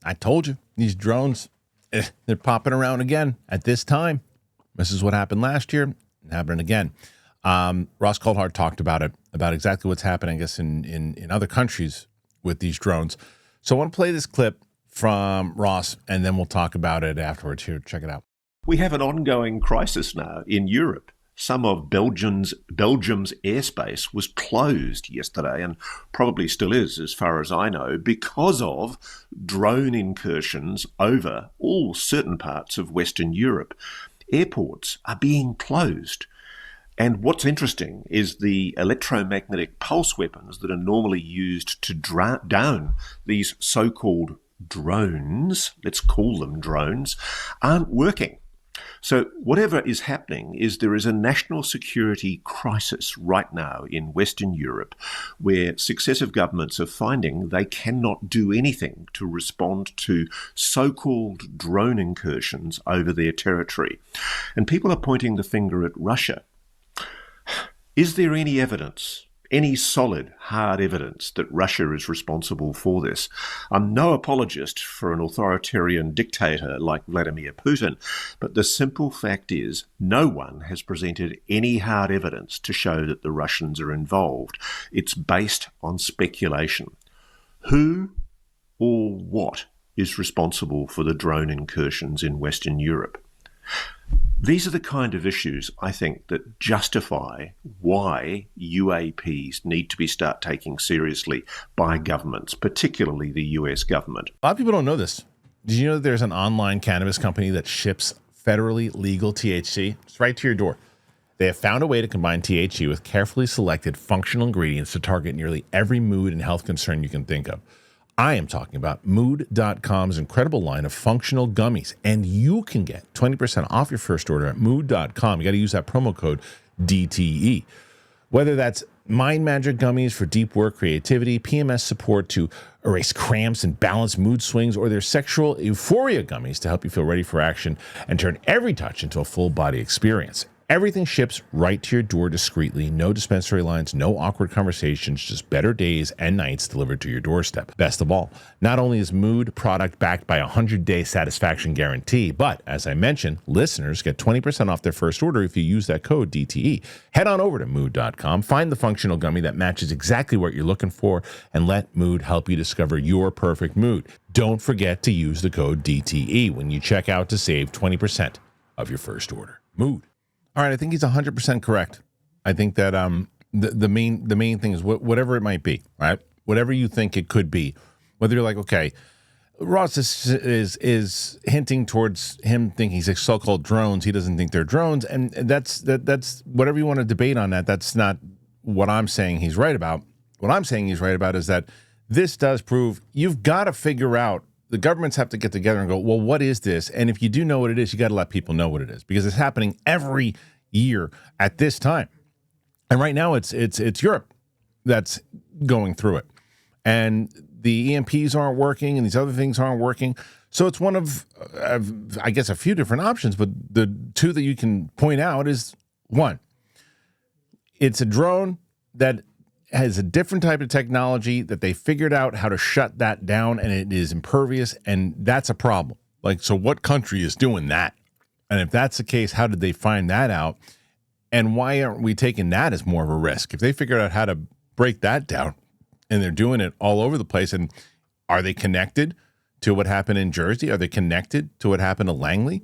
I told you, these drones, they're popping around again at this time. This is what happened last year, happening again. Ross Coulthart talked about it, about exactly what's happening, I guess, in other countries with these drones. So I want to play this clip from Ross, and then we'll talk about it afterwards. Here, check it out. We have an ongoing crisis now in Europe. Some of Belgium's airspace was closed yesterday, and probably still is, as far as I know, because of drone incursions over all certain parts of Western Europe. Airports are being closed. And what's interesting is the electromagnetic pulse weapons that are normally used to down these so-called drones, let's call them drones, aren't working. So whatever is happening is there is a national security crisis right now in Western Europe where successive governments are finding they cannot do anything to respond to so-called drone incursions over their territory. And people are pointing the finger at Russia. Is there any evidence, any solid, hard evidence that Russia is responsible for this? I'm no apologist for an authoritarian dictator like Vladimir Putin, but the simple fact is no one has presented any hard evidence to show that the Russians are involved. It's based on speculation. Who or what is responsible for the drone incursions in Western Europe? These are the kind of issues, I think, that justify why UAPs need to be taken seriously by governments, particularly the US government. A lot of people don't know this. Did you know that there's an online cannabis company that ships federally legal THC? It's right to your door. They have found a way to combine THC with carefully selected functional ingredients to target nearly every mood and health concern you can think of. I am talking about Mood.com's incredible line of functional gummies, and you can get 20% off your first order at Mood.com. You got to use that promo code DTE. Whether that's Mind Magic gummies for deep work creativity, PMS support to erase cramps and balance mood swings, or their sexual euphoria gummies to help you feel ready for action and turn every touch into a full body experience. Everything ships right to your door discreetly. No dispensary lines, no awkward conversations, just better days and nights delivered to your doorstep. Best of all, not only is Mood product backed by a 100-day satisfaction guarantee, but as I mentioned, listeners get 20% off their first order if you use that code DTE. Head on over to Mood.com, find the functional gummy that matches exactly what you're looking for, and let Mood help you discover your perfect mood. Don't forget to use the code DTE when you check out to save 20% of your first order. Mood. All right, I think he's 100% correct. I think that the main thing is whatever it might be, right? Whatever you think it could be, whether you're like, okay, Ross is hinting towards him thinking he's so-called drones. He doesn't think they're drones, and that's whatever you want to debate on that. That's not what I'm saying he's right about. What I'm saying he's right about is that this does prove you've got to figure out. The governments have to get together and go, well, what is this? And if you do know what it is, you got to let people know what it is, because it's happening every year at this time. And right now it's Europe that's going through it. And the EMPs aren't working and these other things aren't working. So it's one of, I guess, a few different options. But the two that you can point out is, one, it's a drone that has a different type of technology that they figured out how to shut that down, and it is impervious, and that's a problem. Like, so what country is doing that? And if that's the case, how did they find that out? And why aren't we taking that as more of a risk? If they figured out how to break that down, and they're doing it all over the place, and are they connected to what happened in Jersey? Are they connected to what happened to Langley?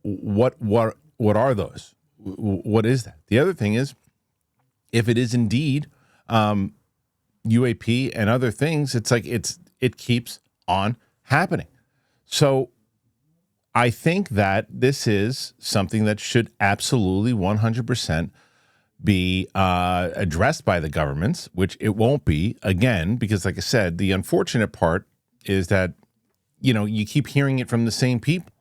What are those? What is that? The other thing is, if it is indeed UAP and other things, it's like it keeps on happening. So I think that this is something that should absolutely 100% be addressed by the governments, which it won't be, again, because like I said, the unfortunate part is that, you keep hearing it from the same people,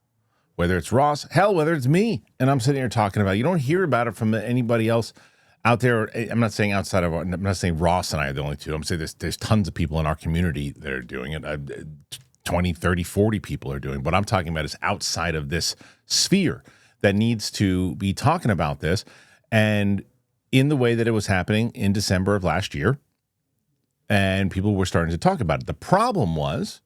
whether it's Ross, hell, whether it's me, and I'm sitting here talking about it. You don't hear about it from anybody else out there. I'm not saying outside of, I'm not saying Ross and I are the only two. I'm saying there's tons of people in our community that are doing it. 20, 30, 40 people are doing it. What I'm talking about is outside of this sphere that needs to be talking about this. And in the way that it was happening in December of last year, and people were starting to talk about it. The problem was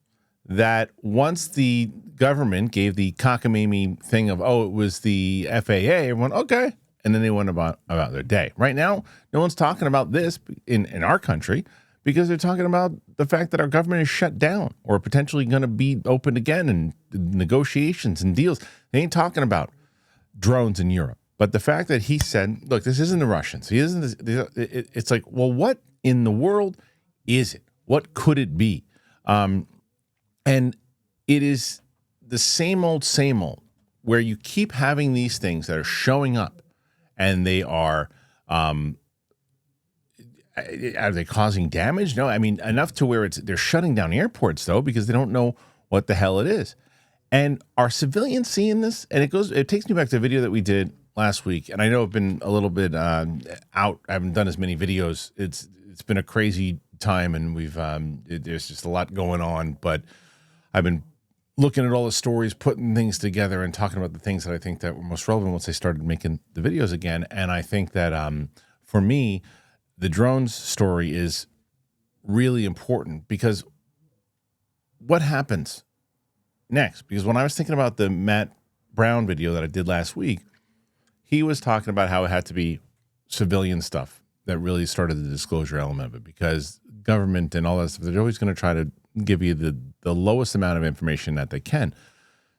that once the government gave the cockamamie thing of, oh, it was the FAA, everyone, okay. And then they went about their day. Right now, no one's talking about this in our country because they're talking about the fact that our government is shut down or potentially going to be opened again and negotiations and deals. They ain't talking about drones in Europe. But the fact that he said, look, this isn't the Russians. He isn't. It's like, well, what in the world is it? What could it be? And it is the same old, where you keep having these things that are showing up and they are they causing damage? No, I mean, enough to where they're shutting down airports, though, because they don't know what the hell it is. And are civilians seeing this? And it takes me back to a video that we did last week. And I know I've been a little bit out. I haven't done as many videos. It's been a crazy time, and there's just a lot going on. But I've been looking at all the stories, putting things together, and talking about the things that I think that were most relevant once I started making the videos again. And I think that for me, the drones story is really important because what happens next? Because when I was thinking about the Matt Brown video that I did last week, he was talking about how it had to be civilian stuff that really started the disclosure element of it, because government and all that stuff, they're always going to try to give you the lowest amount of information that they can.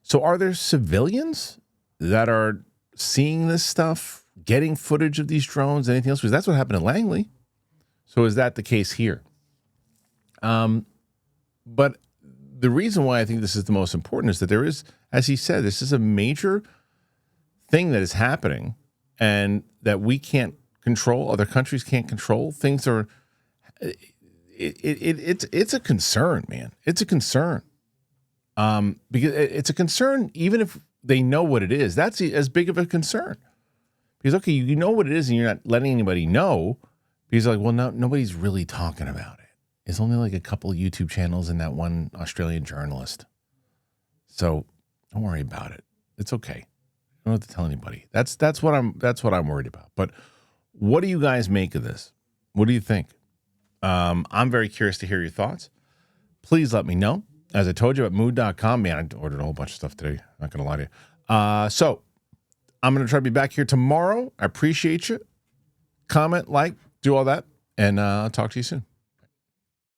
So are there civilians that are seeing this stuff, getting footage of these drones, anything else? Because that's what happened in Langley. So is that the case here? But the reason why I think this is the most important is that there is, as he said, this is a major thing that is happening and that we can't control, other countries can't control. Things are, it's a concern, man. It's a concern. Because it's a concern even if they know what it is. That's as big of a concern. Because, okay, you know what it is and you're not letting anybody know. Because like, well, no, nobody's really talking about it. It's only like a couple of YouTube channels and that one Australian journalist. So don't worry about it. It's okay. You don't have to tell anybody. That's what I'm worried about. But what do you guys make of this? What do you think? I'm very curious to hear your thoughts. Please let me know. As I told you at mood.com, man, I ordered a whole bunch of stuff today. I'm not going to lie to you. So I'm going to try to be back here tomorrow. I appreciate you. Comment, like, do all that, and I'll talk to you soon.